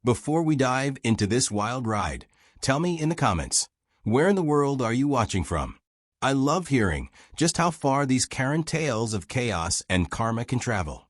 Before we dive into this wild ride, tell me in the comments, where in the world are you watching from? I love hearing just how far these Karen tales of chaos and karma can travel.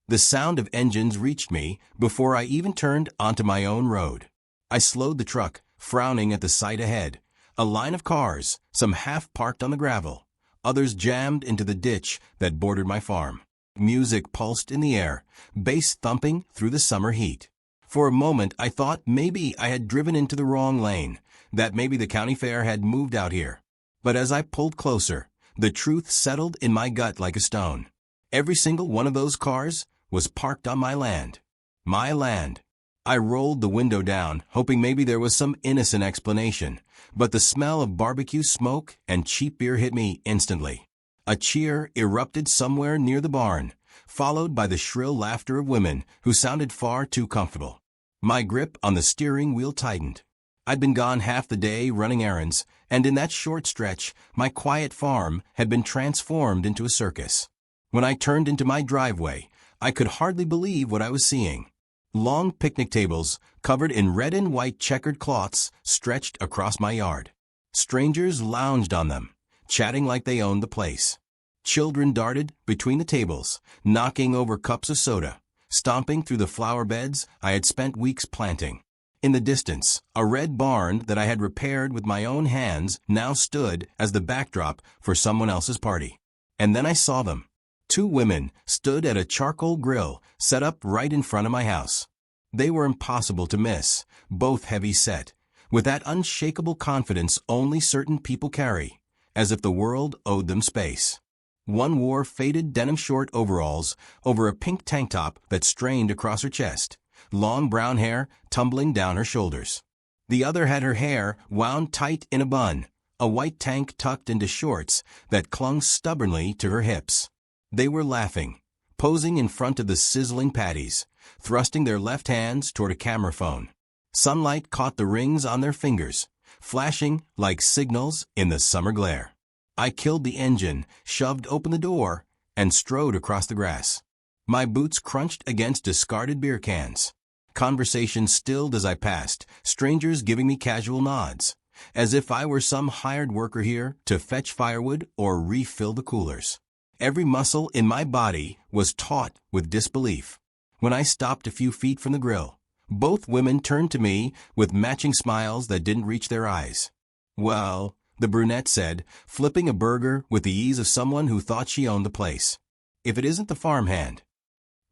The sound of engines reached me before I even turned onto my own road. I slowed the truck, frowning at the sight ahead. A line of cars, some half-parked on the gravel, others jammed into the ditch that bordered my farm. Music pulsed in the air, bass thumping through the summer heat. For a moment, I thought maybe I had driven into the wrong lane, that maybe the county fair had moved out here. But as I pulled closer, the truth settled in my gut like a stone. Every single one of those cars was parked on my land. My land. I rolled the window down, hoping maybe there was some innocent explanation, but the smell of barbecue smoke and cheap beer hit me instantly. A cheer erupted somewhere near the barn, followed by the shrill laughter of women who sounded far too comfortable. My grip on the steering wheel tightened. I'd been gone half the day running errands, and in that short stretch, my quiet farm had been transformed into a circus. When I turned into my driveway, I could hardly believe what I was seeing. Long picnic tables, covered in red and white checkered cloths, stretched across my yard. Strangers lounged on them, chatting like they owned the place. Children darted between the tables, knocking over cups of soda, stomping through the flower beds I had spent weeks planting. In the distance, a red barn that I had repaired with my own hands now stood as the backdrop for someone else's party. And then I saw them. 2 women stood at a charcoal grill set up right in front of my house. They were impossible to miss, both heavy-set, with that unshakable confidence only certain people carry, as if the world owed them space. One wore faded denim short overalls over a pink tank top that strained across her chest, long brown hair tumbling down her shoulders. The other had her hair wound tight in a bun, a white tank tucked into shorts that clung stubbornly to her hips. They were laughing, posing in front of the sizzling patties, thrusting their left hands toward a camera phone. Sunlight caught the rings on their fingers, flashing like signals in the summer glare. I killed the engine, shoved open the door, and strode across the grass. My boots crunched against discarded beer cans. Conversation stilled as I passed, strangers giving me casual nods, as if I were some hired worker here to fetch firewood or refill the coolers. Every muscle in my body was taut with disbelief. When I stopped a few feet from the grill, both women turned to me with matching smiles that didn't reach their eyes. "Well," the brunette said, flipping a burger with the ease of someone who thought she owned the place, "if it isn't the farmhand."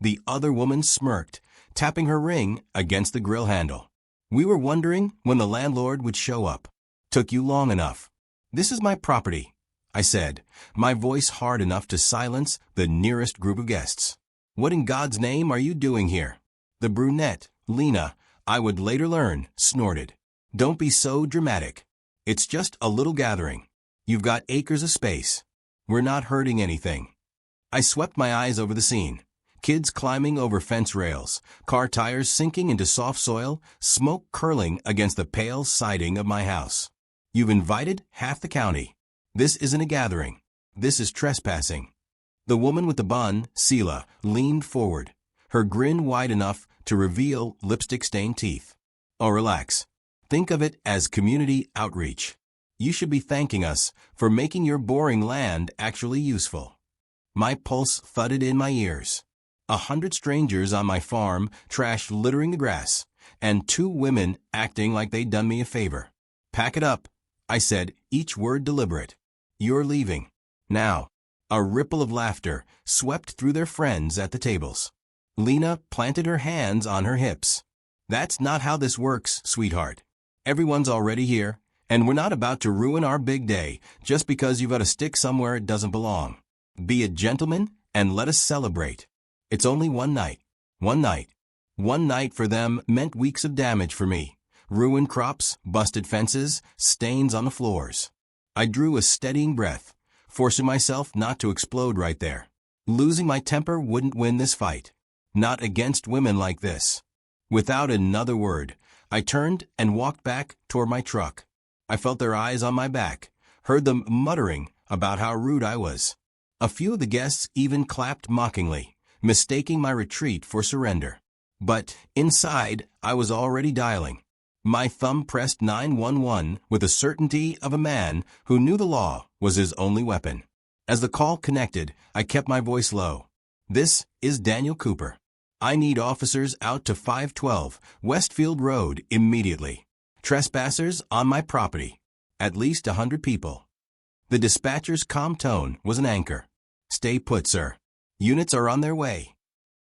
The other woman smirked, tapping her ring against the grill handle. "We were wondering when the landlord would show up. Took you long enough. This is my property," I said, my voice hard enough to silence the nearest group of guests. "What in God's name are you doing here?" The brunette, Lena, I would later learn, snorted. "Don't be so dramatic. It's just a little gathering. You've got acres of space. We're not hurting anything." I swept my eyes over the scene. Kids climbing over fence rails, car tires sinking into soft soil, smoke curling against the pale siding of my house. "You've invited half the county. This isn't a gathering. This is trespassing." The woman with the bun, Sela, leaned forward, her grin wide enough to reveal lipstick-stained teeth. "Oh, relax. Think of it as community outreach. You should be thanking us for making your boring land actually useful." My pulse thudded in my ears. 100 strangers on my farm, trash littering the grass, and 2 women acting like they'd done me a favor. "Pack it up," I said, each word deliberate. "You're leaving. Now." A ripple of laughter swept through their friends at the tables. Lena planted her hands on her hips. "That's not how this works, sweetheart. Everyone's already here, and we're not about to ruin our big day just because you've got a stick somewhere it doesn't belong. Be a gentleman and let us celebrate. It's only one night. One night." One night for them meant weeks of damage for me. Ruined crops, busted fences, stains on the floors. I drew a steadying breath, forcing myself not to explode right there. Losing my temper wouldn't win this fight. Not against women like this. Without another word, I turned and walked back toward my truck. I felt their eyes on my back, heard them muttering about how rude I was. A few of the guests even clapped mockingly, mistaking my retreat for surrender. But inside, I was already dialing. My thumb pressed 911 with the certainty of a man who knew the law was his only weapon. As the call connected, I kept my voice low. This is Daniel Cooper. I need officers out to 512 Westfield Road immediately. Trespassers on my property. At least 100 people. The dispatcher's calm tone was an anchor. Stay put, sir. Units are on their way.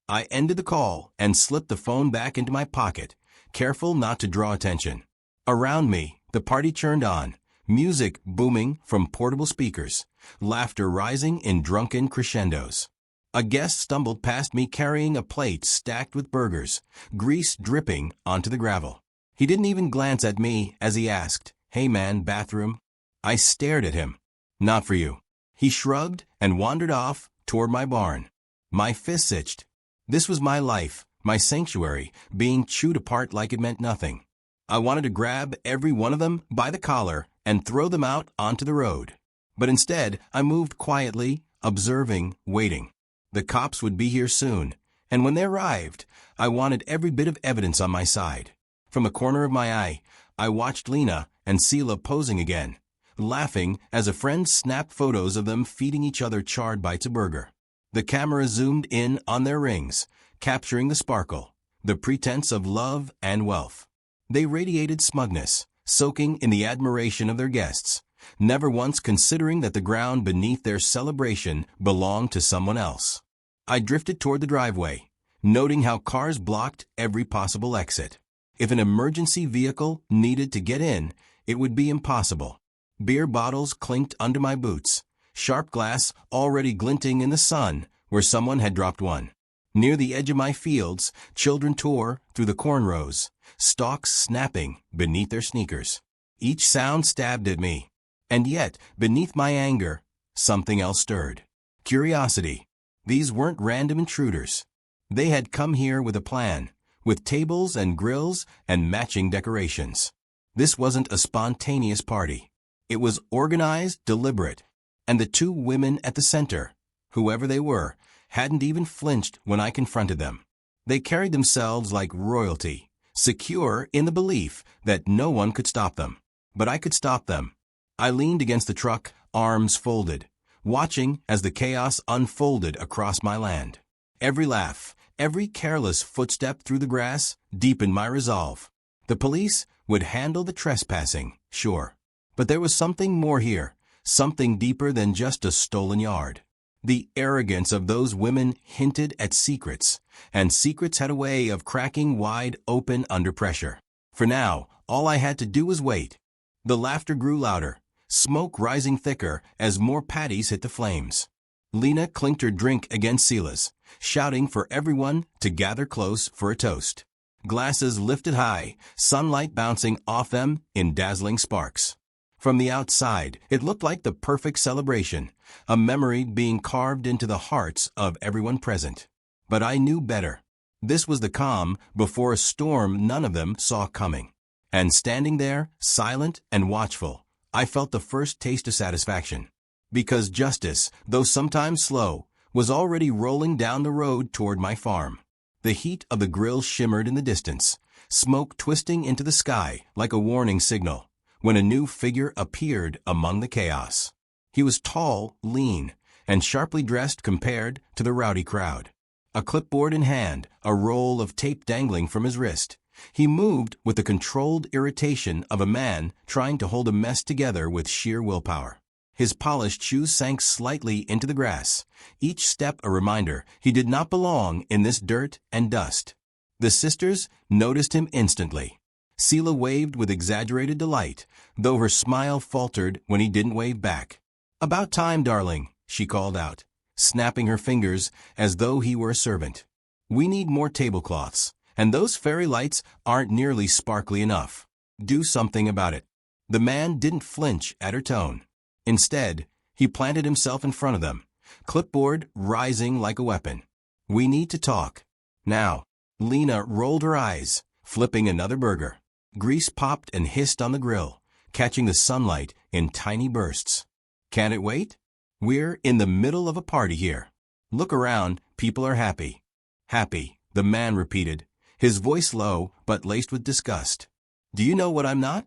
I ended the call and slipped the phone back into my pocket, careful not to draw attention. Around me, the party churned on, music booming from portable speakers, laughter rising in drunken crescendos. A guest stumbled past me carrying a plate stacked with burgers, grease dripping onto the gravel. He didn't even glance at me as he asked, "Hey man, bathroom?" I stared at him. "Not for you." He shrugged and wandered off toward my barn. My fists itched. This was my life, my sanctuary, being chewed apart like it meant nothing. I wanted to grab every one of them by the collar and throw them out onto the road. But instead, I moved quietly, observing, waiting. The cops would be here soon, and when they arrived, I wanted every bit of evidence on my side. From the corner of my eye, I watched Lena and Sela posing again, laughing as a friend snapped photos of them feeding each other charred bites of burger. The camera zoomed in on their rings, capturing the sparkle, the pretense of love and wealth. They radiated smugness, soaking in the admiration of their guests, never once considering that the ground beneath their celebration belonged to someone else. I drifted toward the driveway, noting how cars blocked every possible exit. If an emergency vehicle needed to get in, it would be impossible. Beer bottles clinked under my boots, sharp glass already glinting in the sun where someone had dropped one. Near the edge of my fields, children tore through the corn rows, stalks snapping beneath their sneakers. Each sound stabbed at me. And yet, beneath my anger, something else stirred. Curiosity. These weren't random intruders. They had come here with a plan, with tables and grills and matching decorations. This wasn't a spontaneous party. It was organized, deliberate. And the two women at the center, whoever they were, hadn't even flinched when I confronted them. They carried themselves like royalty, secure in the belief that no one could stop them. But I could stop them. I leaned against the truck, arms folded, watching as the chaos unfolded across my land. Every laugh, every careless footstep through the grass deepened my resolve. The police would handle the trespassing, sure. But there was something more here, something deeper than just a stolen yard. The arrogance of those women hinted at secrets, and secrets had a way of cracking wide open under pressure. For now, all I had to do was wait. The laughter grew louder, smoke rising thicker as more patties hit the flames. Lena clinked her drink against Sela's, shouting for everyone to gather close for a toast. Glasses lifted high, sunlight bouncing off them in dazzling sparks. From the outside, it looked like the perfect celebration, a memory being carved into the hearts of everyone present. But I knew better. This was the calm before a storm none of them saw coming. And standing there, silent and watchful, I felt the first taste of satisfaction. Because justice, though sometimes slow, was already rolling down the road toward my farm. The heat of the grill shimmered in the distance, smoke twisting into the sky like a warning signal, when a new figure appeared among the chaos. He was tall, lean, and sharply dressed compared to the rowdy crowd. A clipboard in hand, a roll of tape dangling from his wrist, he moved with the controlled irritation of a man trying to hold a mess together with sheer willpower. His polished shoes sank slightly into the grass, each step a reminder he did not belong in this dirt and dust. The sisters noticed him instantly. Sela waved with exaggerated delight, though her smile faltered when he didn't wave back. "About time, darling," she called out, snapping her fingers as though he were a servant. "We need more tablecloths, and those fairy lights aren't nearly sparkly enough. Do something about it." The man didn't flinch at her tone. Instead, he planted himself in front of them, clipboard rising like a weapon. "We need to talk. Now." Lena rolled her eyes, flipping another burger. Grease popped and hissed on the grill, catching the sunlight in tiny bursts. "Can it wait? We're in the middle of a party here. Look around, people are happy." "Happy," the man repeated, his voice low but laced with disgust. Do you know what I'm not?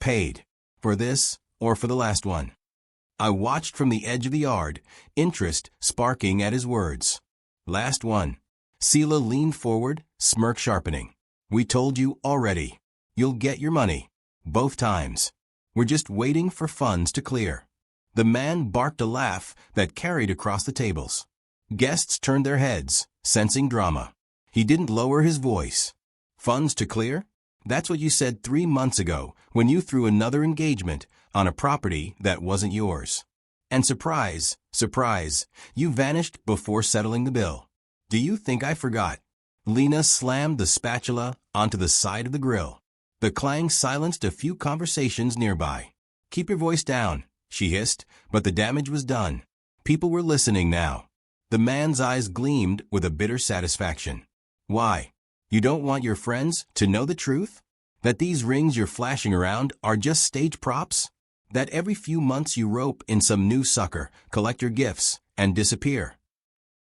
Paid. For this, or for the last one? I watched from the edge of the yard, interest sparking at his words. Last one. Sela leaned forward, smirk sharpening. We told you already. You'll get your money. Both times. We're just waiting for funds to clear. The man barked a laugh that carried across the tables. Guests turned their heads, sensing drama. He didn't lower his voice. Funds to clear? That's what you said 3 months ago when you threw another engagement on a property that wasn't yours. And surprise, surprise, you vanished before settling the bill. Do you think I forgot? Lena slammed the spatula onto the side of the grill. The clang silenced a few conversations nearby. Keep your voice down, she hissed, but the damage was done. People were listening now. The man's eyes gleamed with a bitter satisfaction. Why? You don't want your friends to know the truth? That these rings you're flashing around are just stage props? That every few months you rope in some new sucker, collect your gifts, and disappear?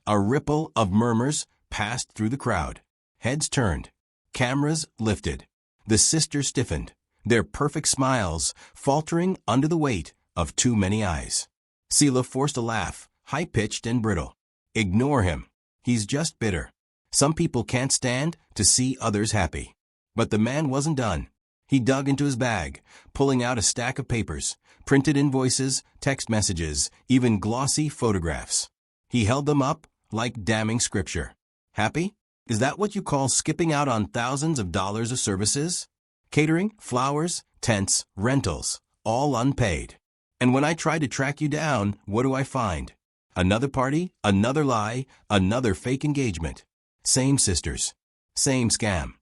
A ripple of murmurs passed through the crowd. Heads turned. Cameras lifted. The sisters stiffened, their perfect smiles faltering under the weight of too many eyes. Sela forced a laugh, high-pitched and brittle. Ignore him. He's just bitter. Some people can't stand to see others happy. But the man wasn't done. He dug into his bag, pulling out a stack of papers, printed invoices, text messages, even glossy photographs. He held them up like damning scripture. Happy? Is that what you call skipping out on thousands of dollars of services? Catering, flowers, tents, rentals, all unpaid. And when I try to track you down, what do I find? Another party, another lie, another fake engagement. Same sisters. Same scam.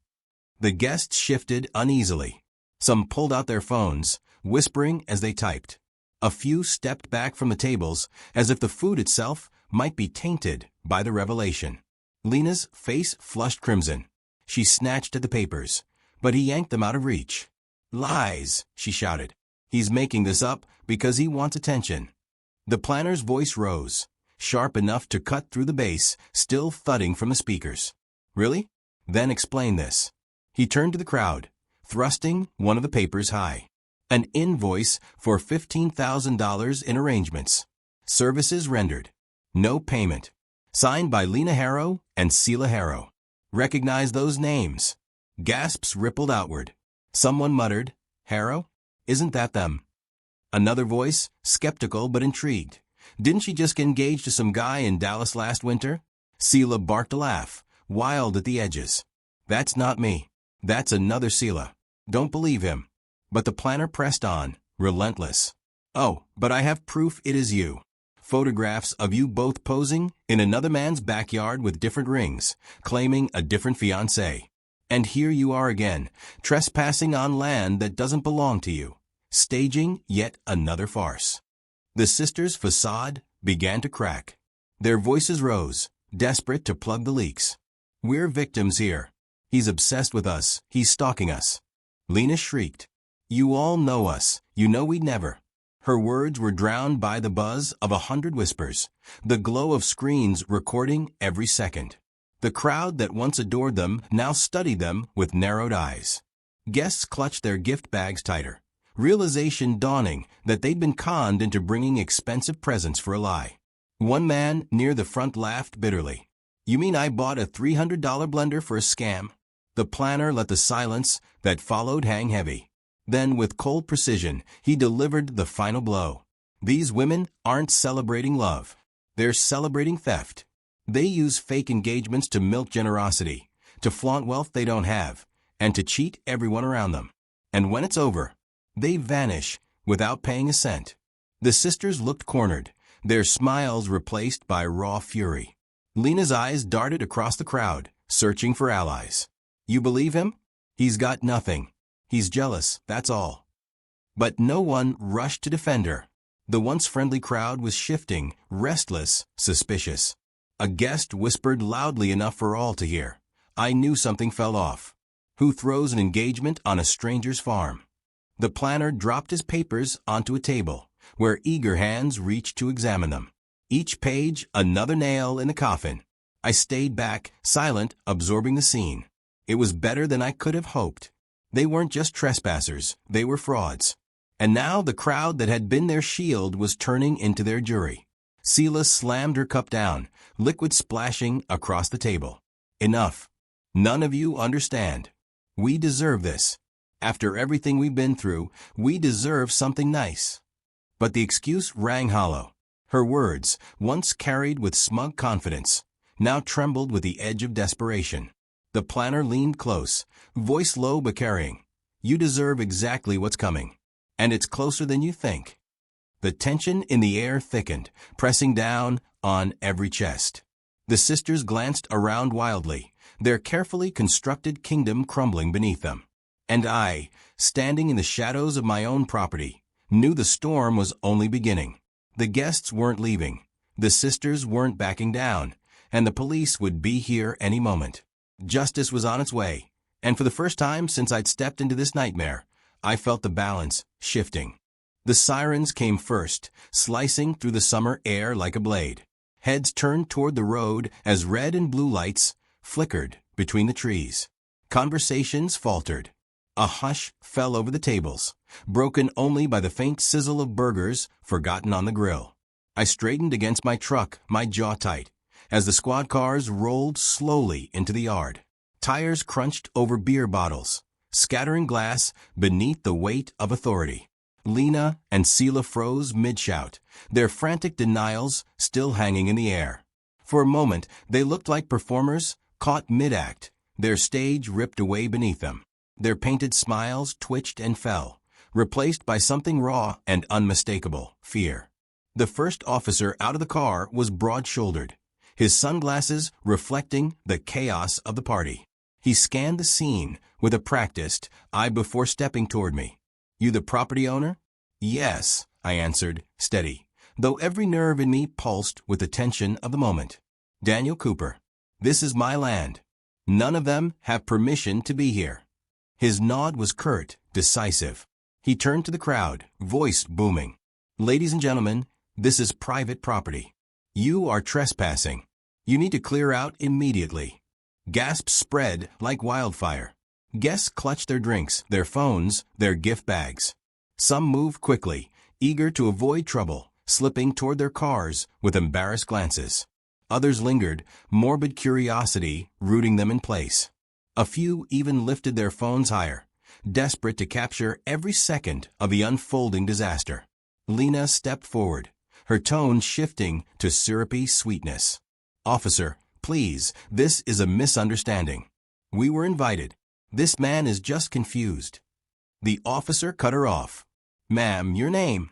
The guests shifted uneasily. Some pulled out their phones, whispering as they typed. A few stepped back from the tables as if the food itself might be tainted by the revelation. Lena's face flushed crimson. She snatched at the papers, but he yanked them out of reach. Lies, she shouted. He's making this up because he wants attention. The planner's voice rose, sharp enough to cut through the bass, still thudding from the speakers. Really? Then explain this. He turned to the crowd, thrusting one of the papers high. An invoice for $15,000 in arrangements. Services rendered. No payment. Signed by Lena Harrow and Sela Harrow. Recognize those names. Gasps rippled outward. Someone muttered, Harrow? Isn't that them? Another voice, skeptical but intrigued. Didn't she just get engaged to some guy in Dallas last winter? Sela barked a laugh, wild at the edges. That's not me. That's another Sela. Don't believe him. But the planner pressed on, relentless. Oh, but I have proof it is you. Photographs of you both posing in another man's backyard with different rings, claiming a different fiancé. And here you are again, trespassing on land that doesn't belong to you, staging yet another farce. The sisters' facade began to crack. Their voices rose, desperate to plug the leaks. We're victims here. He's obsessed with us. He's stalking us. Lena shrieked. You all know us. You know we'd never. Her words were drowned by the buzz of 100 whispers, the glow of screens recording every second. The crowd that once adored them now studied them with narrowed eyes. Guests clutched their gift bags tighter, realization dawning that they'd been conned into bringing expensive presents for a lie. One man near the front laughed bitterly. You mean I bought a $300 blender for a scam? The planner let the silence that followed hang heavy. Then, with cold precision, he delivered the final blow. These women aren't celebrating love. They're celebrating theft. They use fake engagements to milk generosity, to flaunt wealth they don't have, and to cheat everyone around them. And when it's over, they vanish without paying a cent. The sisters looked cornered, their smiles replaced by raw fury. Lena's eyes darted across the crowd, searching for allies. You believe him? He's got nothing. He's jealous, that's all. But no one rushed to defend her. The once friendly crowd was shifting, restless, suspicious. A guest whispered loudly enough for all to hear. I knew something fell off. Who throws an engagement on a stranger's farm? The planner dropped his papers onto a table, where eager hands reached to examine them. Each page another nail in the coffin. I stayed back, silent, absorbing the scene. It was better than I could have hoped. They weren't just trespassers, they were frauds. And now the crowd that had been their shield was turning into their jury. Selah slammed her cup down, liquid splashing across the table. Enough. None of you understand. We deserve this. After everything we've been through, we deserve something nice. But the excuse rang hollow. Her words, once carried with smug confidence, now trembled with the edge of desperation. The planner leaned close, voice low but carrying. You deserve exactly what's coming. And it's closer than you think. The tension in the air thickened, pressing down on every chest. The sisters glanced around wildly, their carefully constructed kingdom crumbling beneath them. And I, standing in the shadows of my own property, knew the storm was only beginning. The guests weren't leaving, the sisters weren't backing down, and the police would be here any moment. Justice was on its way, and for the first time since I'd stepped into this nightmare, I felt the balance shifting. The sirens came first, slicing through the summer air like a blade. Heads turned toward the road as red and blue lights flickered between the trees. Conversations faltered. A hush fell over the tables, broken only by the faint sizzle of burgers forgotten on the grill. I straightened against my truck, my jaw tight, as the squad cars rolled slowly into the yard. Tires crunched over beer bottles, scattering glass beneath the weight of authority. Lena and Selah froze mid-shout, their frantic denials still hanging in the air. For a moment, they looked like performers caught mid-act, their stage ripped away beneath them. Their painted smiles twitched and fell, replaced by something raw and unmistakable, fear. The first officer out of the car was broad-shouldered, his sunglasses reflecting the chaos of the party. He scanned the scene with a practiced eye before stepping toward me. You the property owner? Yes, I answered, steady, though every nerve in me pulsed with the tension of the moment. Daniel Cooper. This is my land. None of them have permission to be here. His nod was curt, decisive. He turned to the crowd, voice booming. Ladies and gentlemen, this is private property. You are trespassing. You need to clear out immediately. Gasps spread like wildfire. Guests clutched their drinks, their phones, their gift bags. Some moved quickly, eager to avoid trouble, slipping toward their cars with embarrassed glances. Others lingered, morbid curiosity rooting them in place. A few even lifted their phones higher, desperate to capture every second of the unfolding disaster. Lena stepped forward, her tone shifting to syrupy sweetness. Officer, please, this is a misunderstanding. We were invited. This man is just confused. The officer cut her off. Ma'am, your name?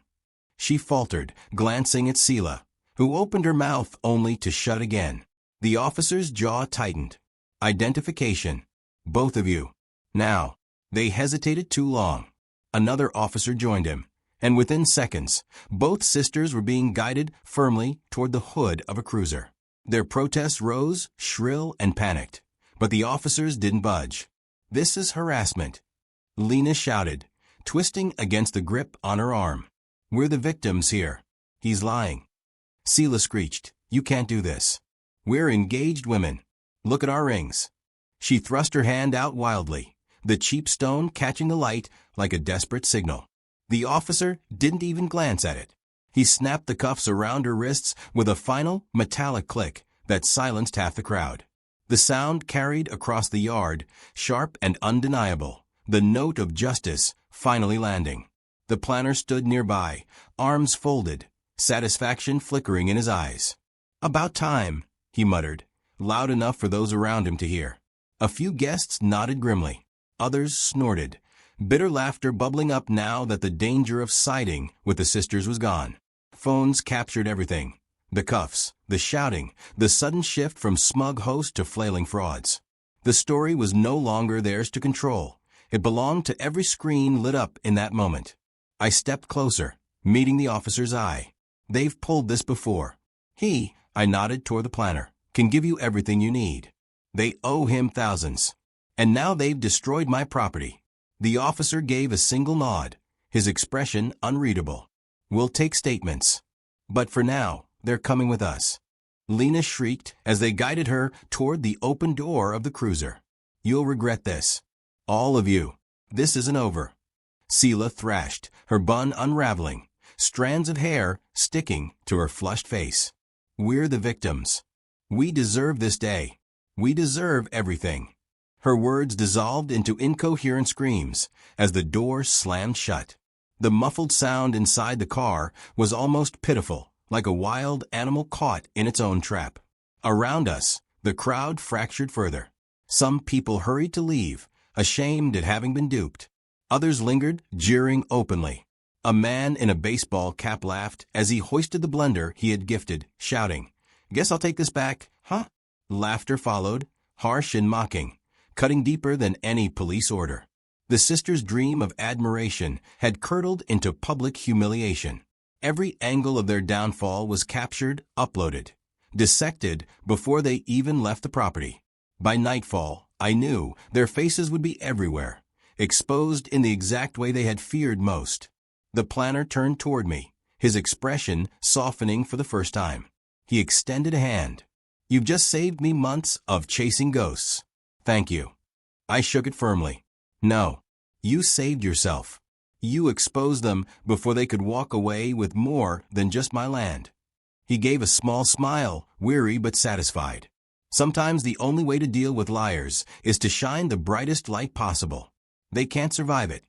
She faltered, glancing at Selah, who opened her mouth only to shut again. The officer's jaw tightened. Identification. Both of you. Now. They hesitated too long. Another officer joined him, and within seconds, both sisters were being guided firmly toward the hood of a cruiser. Their protests rose, shrill and panicked, but the officers didn't budge. This is harassment. Lena shouted, twisting against the grip on her arm. We're the victims here. He's lying. Selah screeched, you can't do this. We're engaged women. Look at our rings. She thrust her hand out wildly, the cheap stone catching the light like a desperate signal. The officer didn't even glance at it. He snapped the cuffs around her wrists with a final metallic click that silenced half the crowd. The sound carried across the yard, sharp and undeniable, the note of justice finally landing. The planner stood nearby, arms folded, satisfaction flickering in his eyes. About time, he muttered, loud enough for those around him to hear. A few guests nodded grimly. Others snorted, bitter laughter bubbling up now that the danger of siding with the sisters was gone. Phones captured everything. The cuffs, the shouting, the sudden shift from smug host to flailing frauds. The story was no longer theirs to control. It belonged to every screen lit up in that moment. I stepped closer, meeting the officer's eye. They've pulled this before. He, I nodded toward the planner, can give you everything you need. They owe him thousands. And now they've destroyed my property. The officer gave a single nod, his expression unreadable. We'll take statements. But for now, they're coming with us. Lena shrieked as they guided her toward the open door of the cruiser. You'll regret this. All of you. This isn't over. Seela thrashed, her bun unraveling, strands of hair sticking to her flushed face. We're the victims. We deserve this day. We deserve everything. Her words dissolved into incoherent screams as the door slammed shut. The muffled sound inside the car was almost pitiful, like a wild animal caught in its own trap. Around us, the crowd fractured further. Some people hurried to leave, ashamed at having been duped. Others lingered, jeering openly. A man in a baseball cap laughed as he hoisted the blender he had gifted, shouting, "Guess I'll take this back, huh?" Laughter followed, harsh and mocking, cutting deeper than any police order. The sisters' dream of admiration had curdled into public humiliation. Every angle of their downfall was captured, uploaded, dissected before they even left the property. By nightfall, I knew their faces would be everywhere, exposed in the exact way they had feared most. The planner turned toward me, his expression softening for the first time. He extended a hand. "You've just saved me months of chasing ghosts. Thank you." I shook it firmly. "No. You saved yourself. You exposed them before they could walk away with more than just my land." He gave a small smile, weary but satisfied. Sometimes the only way to deal with liars is to shine the brightest light possible. They can't survive it.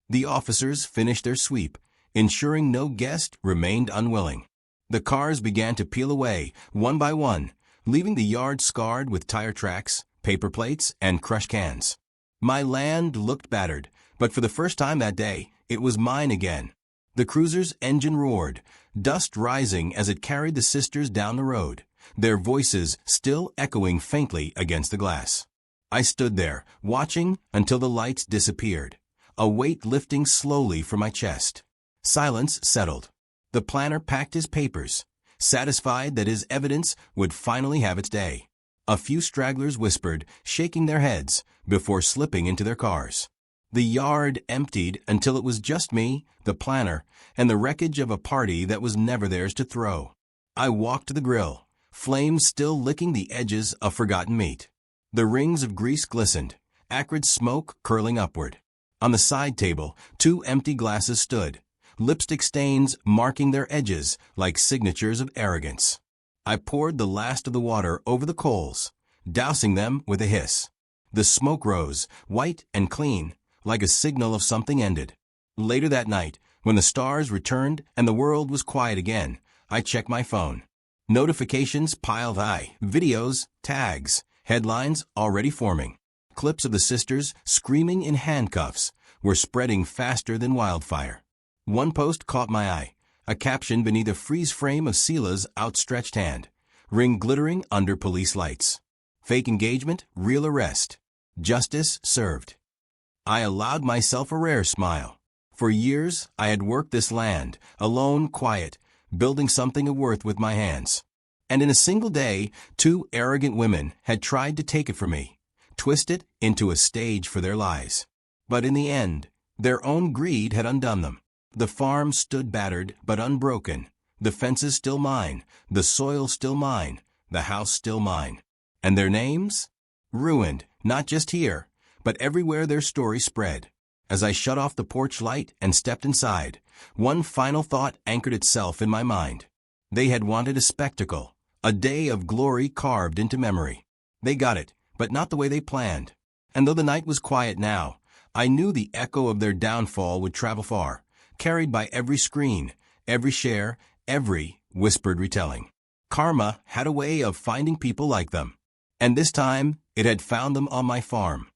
The officers finished their sweep, ensuring no guest remained unwilling. The cars began to peel away, one by one, leaving the yard scarred with tire tracks, paper plates, and crushed cans. My land looked battered, but for the first time that day, it was mine again. The cruiser's engine roared, dust rising as it carried the sisters down the road, their voices still echoing faintly against the glass. I stood there, watching until the lights disappeared, a weight lifting slowly from my chest. Silence settled. The planner packed his papers, satisfied that his evidence would finally have its day. A few stragglers whispered, shaking their heads, before slipping into their cars. The yard emptied until it was just me, the planner, and the wreckage of a party that was never theirs to throw. I walked to the grill, flames still licking the edges of forgotten meat. The rings of grease glistened, acrid smoke curling upward. On the side table, 2 empty glasses stood, lipstick stains marking their edges like signatures of arrogance. I poured the last of the water over the coals, dousing them with a hiss. The smoke rose, white and clean, like a signal of something ended. Later that night, when the stars returned and the world was quiet again, I checked my phone. Notifications piled high, videos, tags, headlines already forming. Clips of the sisters, screaming in handcuffs, were spreading faster than wildfire. One post caught my eye, a caption beneath a freeze frame of Seela's outstretched hand, ring glittering under police lights. Fake engagement, real arrest. Justice served. I allowed myself a rare smile. For years, I had worked this land, alone, quiet, building something of worth with my hands. And in a single day, 2 arrogant women had tried to take it from me, twist it into a stage for their lies. But in the end, their own greed had undone them. The farm stood battered but unbroken, the fences still mine, the soil still mine, the house still mine. And their names? Ruined, not just here, but everywhere their story spread. As I shut off the porch light and stepped inside, one final thought anchored itself in my mind. They had wanted a spectacle, a day of glory carved into memory. They got it, but not the way they planned. And though the night was quiet now, I knew the echo of their downfall would travel far, carried by every screen, every share, every whispered retelling. Karma had a way of finding people like them. And this time, it had found them on my farm.